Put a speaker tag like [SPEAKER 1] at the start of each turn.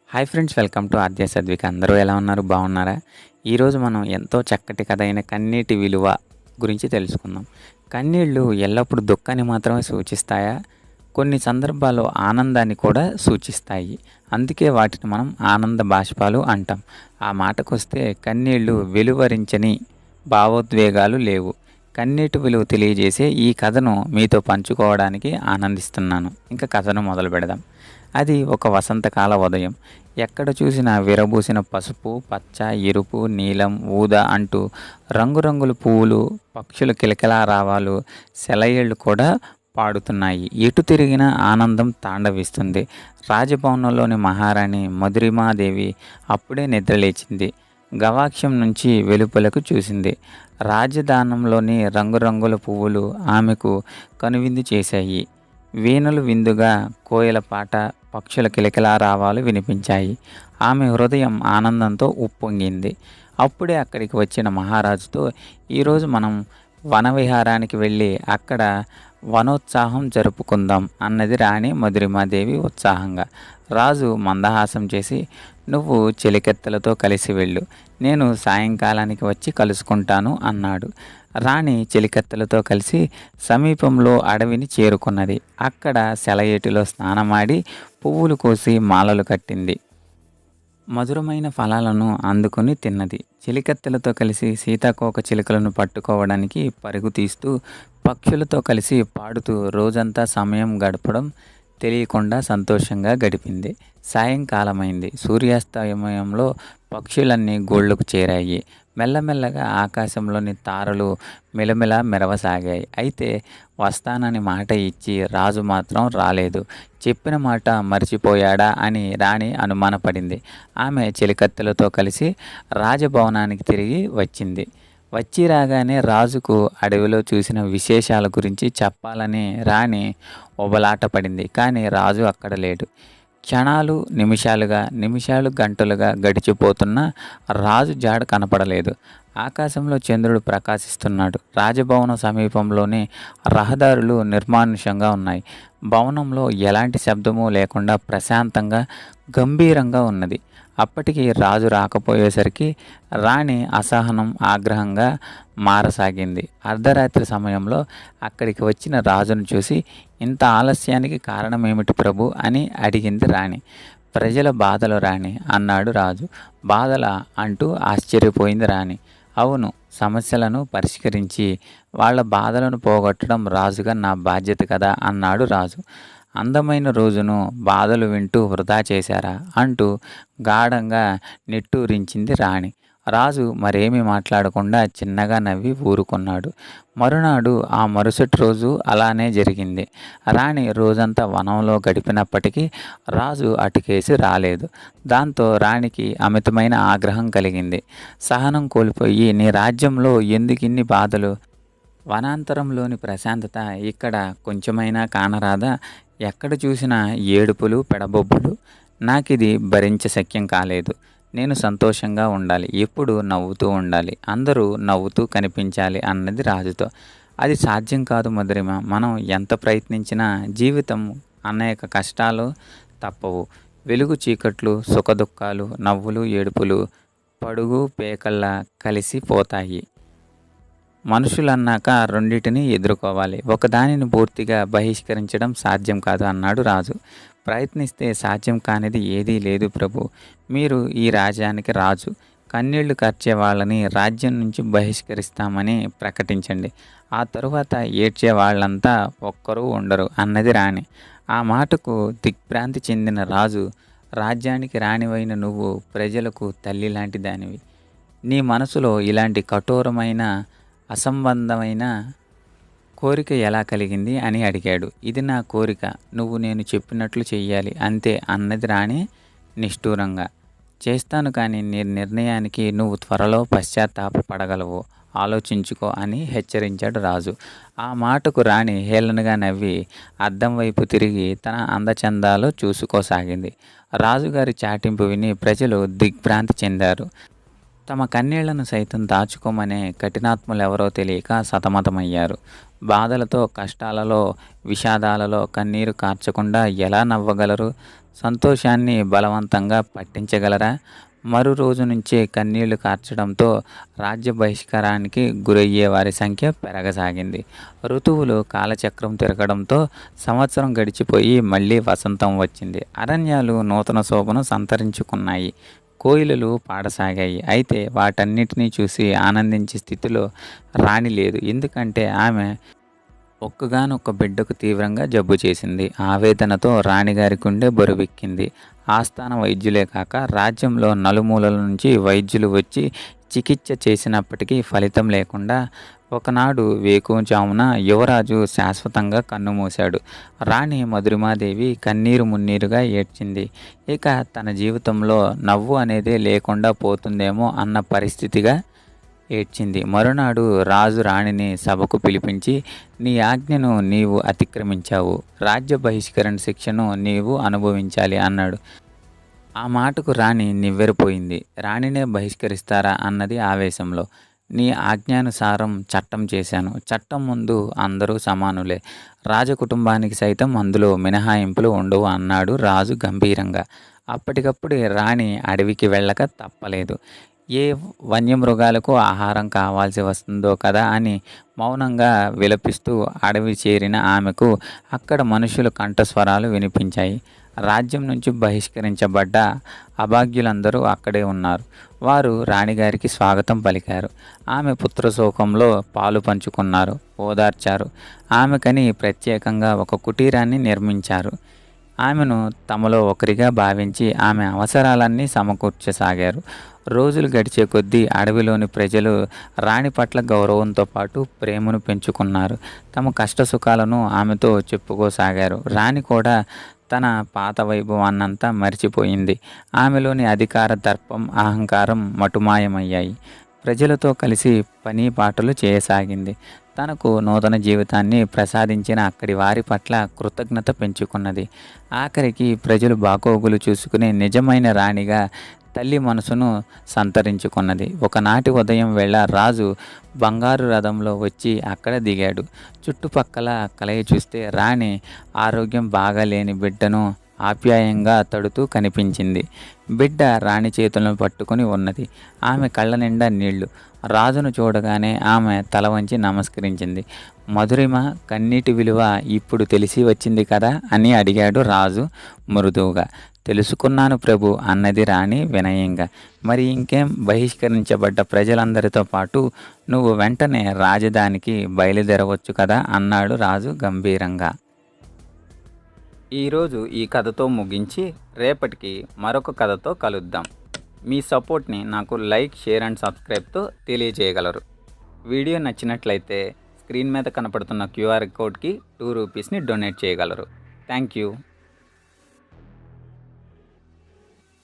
[SPEAKER 1] Hi friends, welcome to ఆద్య సద్విక. అందరూ ఎలా ఉన్నారు? బాగున్నారా? ఈరోజు మనం ఎంతో చక్కటి కథ అయిన కన్నీటి విలువ గురించి తెలుసుకుందాం. కన్నీళ్ళు ఎల్లప్పుడూ దుఃఖాన్ని మాత్రమే సూచిస్తాయా? కొన్ని సందర్భాల్లో ఆనందాన్ని కూడా సూచిస్తాయి. అందుకే వాటిని మనం ఆనంద బాష్పాలు అంటాం. ఆ మాటకొస్తే కన్నీళ్ళు వెలువరించని భావోద్వేగాలు లేవు. కన్నీటి విలువ తెలియజేసే ఈ కథను మీతో పంచుకోవడానికి ఆనందిస్తున్నాను. ఇంకా కథను మొదలు పెడదాం. అది ఒక వసంతకాల ఉదయం. ఎక్కడ చూసినా విరబూసిన పసుపు, పచ్చ, ఎరుపు, నీలం, ఊదా అంటూ రంగురంగుల పువ్వులు, పక్షుల కిలకిలారావాలు, సెలయేళ్లు కూడా పాడుతున్నాయి. ఎటు తిరిగినా ఆనందం తాండవిస్తుంది. రాజభవనంలోని మహారాణి మధురిమాదేవి అప్పుడే నిద్రలేచింది. గవాక్షం నుంచి వెలుపలకు చూసింది. రాజధానంలోని రంగురంగుల పువ్వులు ఆమెకు కనువిందు చేశాయి. వీణలు విందుగా, కోయల పాట, పక్షుల కిలకిలారావాలు వినిపించాయి. ఆమె హృదయం ఆనందంతో ఉప్పొంగింది. అప్పుడే అక్కడికి వచ్చిన మహారాజుతో, ఈరోజు మనం వనవిహారానికి వెళ్ళి అక్కడ వనోత్సాహం జరుపుకుందాం అన్నది రాణి మధురిమాదేవి ఉత్సాహంగా. రాజు మందహాసం చేసి, నువ్వు చెలికెత్తలతో కలిసి వెళ్ళు, నేను సాయంకాలానికి వచ్చి కలుసుకుంటాను అన్నాడు. రాణి చెలికత్తెలతో కలిసి సమీపంలో అడవిని చేరుకున్నది. అక్కడ సెలయేటిలో స్నానమాడి పువ్వులు కోసి మాలలు కట్టింది. మధురమైన ఫలాలను అందుకుని తిన్నది. చెలికత్తెలతో కలిసి సీతాకోక చిలుకలను పట్టుకోవడానికి పరుగు తీస్తూ, పక్షులతో కలిసి పాడుతూ రోజంతా సమయం గడపడం తెలియకుండా సంతోషంగా గడిపింది. సాయంకాలమైంది. సూర్యాస్తమయంలో పక్షులన్నీ గూళ్ళకు చేరాయి. మెల్లమెల్లగా ఆకాశంలోని తారలు మెలమెల మెరవసాగాయి. అయితే వస్తానని మాట ఇచ్చి రాజు మాత్రం రాలేదు. చెప్పిన మాట మర్చిపోయాడా అని రాణి అనుమానపడింది. ఆమె చెలికత్తెలతో కలిసి రాజభవనానికి తిరిగి వచ్చింది. వచ్చి రాగానే రాజుకు అడవిలో చూసిన విశేషాల గురించి చెప్పాలని రాణి ఉబలాట పడింది. కానీ రాజు అక్కడ లేడు. క్షణాలు నిమిషాలుగా, నిమిషాలు గంటలుగా గడిచిపోతున్నా రాజు జాడ కనపడలేదు. ఆకాశంలో చంద్రుడు ప్రకాశిస్తున్నాడు. రాజభవనం సమీపంలోనే రహదారులు నిర్మానుష్యంగా ఉన్నాయి. భవనంలో ఎలాంటి శబ్దము లేకుండా ప్రశాంతంగా, గంభీరంగా ఉన్నది. అప్పటికి రాజు రాకపోయేసరికి రాణి అసహనం ఆగ్రహంగా మారసాగింది. అర్ధరాత్రి సమయంలో అక్కడికి వచ్చిన రాజును చూసి, ఇంత ఆలస్యానికి కారణమేమిటి ప్రభు అని అడిగింది రాణి. ప్రజల బాధలు రాణి అన్నాడు రాజు. బాధలా అంటూ ఆశ్చర్యపోయింది రాణి. అవును, సమస్యలను పరిష్కరించి వాళ్ళ బాధలను పోగొట్టడం రాజుగా నా బాధ్యత కదా అన్నాడు రాజు. అందమైన రోజును బాధలు వింటూ వృధా చేశారా అంటూ గాఢంగా నిట్టూరించింది రాణి. రాజు మరేమీ మాట్లాడకుండా చిన్నగా నవ్వి ఊరుకున్నాడు. మరునాడు, ఆ మరుసటి రోజు అలానే జరిగింది. రాణి రోజంతా వనంలో గడిపినప్పటికీ రాజు అటుకేసి రాలేదు. దాంతో రాణికి అమితమైన ఆగ్రహం కలిగింది. సహనం కోల్పోయి, నీ రాజ్యంలో ఎందుకిన్ని బాధలు? వనాంతరంలోని ప్రశాంతత ఇక్కడ కొంచెమైనా కానరాదా? ఎక్కడ చూసినా ఏడుపులు, పెడబొబ్బులు. నాకిది భరించశక్యం కాలేదు. నేను సంతోషంగా ఉండాలి, ఎప్పుడు నవ్వుతూ ఉండాలి, అందరూ నవ్వుతూ కనిపించాలి అన్నది రాజుతో. అది సాధ్యం కాదు మధురిమ. మనం ఎంత ప్రయత్నించినా జీవితం అనేక కష్టాలు తప్పవు. వెలుగు చీకట్లు, సుఖదుఖాలు, నవ్వులు ఏడుపులు పడుగు పేకల్లా కలిసి పోతాయి. మనుషులన్నాక రెండిటిని ఎదుర్కోవాలి. ఒకదానిని పూర్తిగా బహిష్కరించడం సాధ్యం కాదు అన్నాడు రాజు. ప్రయత్నిస్తే సాధ్యం కానిది ఏదీ లేదు ప్రభు. మీరు ఈ రాజ్యానికి రాజు. కన్నీళ్లు కార్చే వాళ్ళని రాజ్యం నుంచి బహిష్కరిస్తామని ప్రకటించండి. ఆ తరువాత ఏడ్చే వాళ్ళంతా ఒక్కరూ ఉండరు అన్నది రాణి. ఆ మాటకు దిగ్భ్రాంతి చెందిన రాజు, రాజ్యానికి రాణివైన నువ్వు ప్రజలకు తల్లి లాంటి దానివి. నీ మనసులో ఇలాంటి కఠోరమైన, అసంబంధమైన కోరిక ఎలా కలిగింది అని అడిగాడు. ఇది నా కోరిక, నువ్వు నేను చెప్పినట్లు చెయ్యాలి అంతే అన్నది రాణి నిష్ఠూరంగా. చేస్తాను, కానీ నీ నిర్ణయానికి నువ్వు త్వరలో పశ్చాత్తాపపడగలవు, ఆలోచించుకో అని హెచ్చరించాడు రాజు. ఆ మాటకు రాణి హేళనగా నవ్వి అద్దం వైపు తిరిగి తన అందచందాలు చూసుకోసాగింది. రాజుగారి చాటింపు విని ప్రజలు దిగ్భ్రాంతి చెందారు. తమ కన్నీళ్లను సైతం దాచుకోమనే కఠినాత్ములెవరో తెలియక సతమతమయ్యారు. బాధలతో, కష్టాలలో, విషాదాలలో కన్నీరు కార్చకుండా ఎలా నవ్వగలరు? సంతోషాన్ని బలవంతంగా పట్టించగలరా? మరు రోజు నుంచే కన్నీళ్లు కార్చడంతో రాజ్య బహిష్కారానికి గురయ్యే వారి సంఖ్య పెరగసాగింది. ఋతువులు కాలచక్రం తిరగడంతో సంవత్సరం గడిచిపోయి మళ్ళీ వసంతం వచ్చింది. అరణ్యాలు నూతన శోభను సంతరించుకున్నాయి. కోయిలలు పాడసాగాయి. అయితే వాటన్నిటినీ చూసి ఆనందించే స్థితిలో రాణి లేదు. ఎందుకంటే ఆమె ఒక్కగానొక్క బిడ్డకు తీవ్రంగా జబ్బు చేసింది. ఆవేదనతో రాణిగారి గుండె బరువెక్కింది. ఆస్థాన వైద్యులే కాక రాజ్యంలో నలుమూలల నుంచి వైద్యులు వచ్చి చికిత్స చేసినప్పటికీ ఫలితం లేకుండా ఒకనాడు వేకువజామున యువరాజు శాశ్వతంగా కన్నుమూశాడు. రాణి మధురిమాదేవి కన్నీరు మున్నీరుగా ఏడ్చింది. ఇక తన జీవితంలో నవ్వు అనేదే లేకుండా పోతుందేమో అన్న పరిస్థితిగా ఏడ్చింది. మరునాడు రాజు రాణిని సభకు పిలిపించి, నీ ఆజ్ఞను నీవు అతిక్రమించావు, రాజ్య బహిష్కరణ శిక్షను నీవు అనుభవించాలి అన్నాడు. ఆ మాటకు రాణి నివ్వెరపోయింది. రాణినే బహిష్కరిస్తారా అన్నది ఆవేశంలో. నీ ఆజ్ఞానుసారం చట్టం చేశాను. చట్టం ముందు అందరూ సమానులే. రాజకుటుంబానికి సైతం అందులో మినహాయింపులు ఉండవు అన్నాడు రాజు గంభీరంగా. అప్పటికప్పుడే రాణి అడవికి వెళ్ళక తప్పలేదు. ఏ వన్యమృగాలకు ఆహారం కావాల్సి వస్తుందో కదా అని మౌనంగా విలపిస్తూ అడవి చేరిన ఆమెకు అక్కడ మనుషుల కంఠస్వరాలు వినిపించాయి. రాజ్యం నుంచి బహిష్కరించబడ్డ అభాగ్యులందరూ అక్కడే ఉన్నారు. వారు రాణిగారికి స్వాగతం పలికారు. ఆమె పుత్రశోకంలో పాలు పంచుకున్నారు, ఓదార్చారు. ఆమెకని ప్రత్యేకంగా ఒక కుటీరాన్ని నిర్మించారు. ఆమెను తమలో ఒకరిగా భావించి ఆమె అవసరాలన్నీ సమకూర్చసాగారు. రోజులు గడిచే కొద్దీ అడవిలోని ప్రజలు రాణి పట్ల గౌరవంతో పాటు ప్రేమను పెంచుకున్నారు. తమ కష్టసుఖాలను ఆమెతో చెప్పుకోసాగారు. రాణి కూడా తన పాత వైభవాన్నంతా మరిచిపోయింది. ఆమెలోని అధికార దర్పం, అహంకారం మటుమాయమయ్యాయి. ప్రజలతో కలిసి పని పాటలు చేయసాగింది. తనకు నూతన జీవితాన్ని ప్రసాదించిన అక్కడి వారి పట్ల కృతజ్ఞత పెంచుకున్నది. ఆఖరికి ప్రజలు బాగోగులు చూసుకునే నిజమైన రాణిగా తల్లి మనసును సంతరించుకున్నది. ఒకనాటి ఉదయం వేళ రాజు బంగారు రథంలో వచ్చి అక్కడ దిగాడు. చుట్టుపక్కల కలయి చూస్తే రాణి ఆరోగ్యం బాగాలేని బిడ్డను ఆప్యాయంగా తడుతూ కనిపించింది. బిడ్డ రాణి చేతులను పట్టుకుని ఉన్నది. ఆమె కళ్ళ నిండా నీళ్లు. రాజును చూడగానే ఆమె తల వంచి నమస్కరించింది. మధురిమ కన్నీటి విలువ ఇప్పుడు తెలిసి వచ్చింది కదా అని అడిగాడు రాజు మృదువుగా. తెలుసుకున్నాను ప్రభు అన్నది రాణి వినయంగా. మరి ఇంకేం, బహిష్కరించబడ్డ ప్రజలందరితో పాటు నువ్వు వెంటనే రాజధానికి బయలుదేరవచ్చు కదా అన్నాడు రాజు గంభీరంగా. ఈరోజు ఈ కథతో ముగించి రేపటికి మరొక కథతో కలుద్దాం. మీ సపోర్ట్ని నాకు లైక్, షేర్ అండ్ సబ్స్క్రైబ్తో తెలియజేయగలరు. వీడియో నచ్చినట్లయితే స్క్రీన్ మీద కనపడుతున్న క్యూఆర్ కోడ్కి 2 రూపీస్ని డొనేట్ చేయగలరు. Thank you.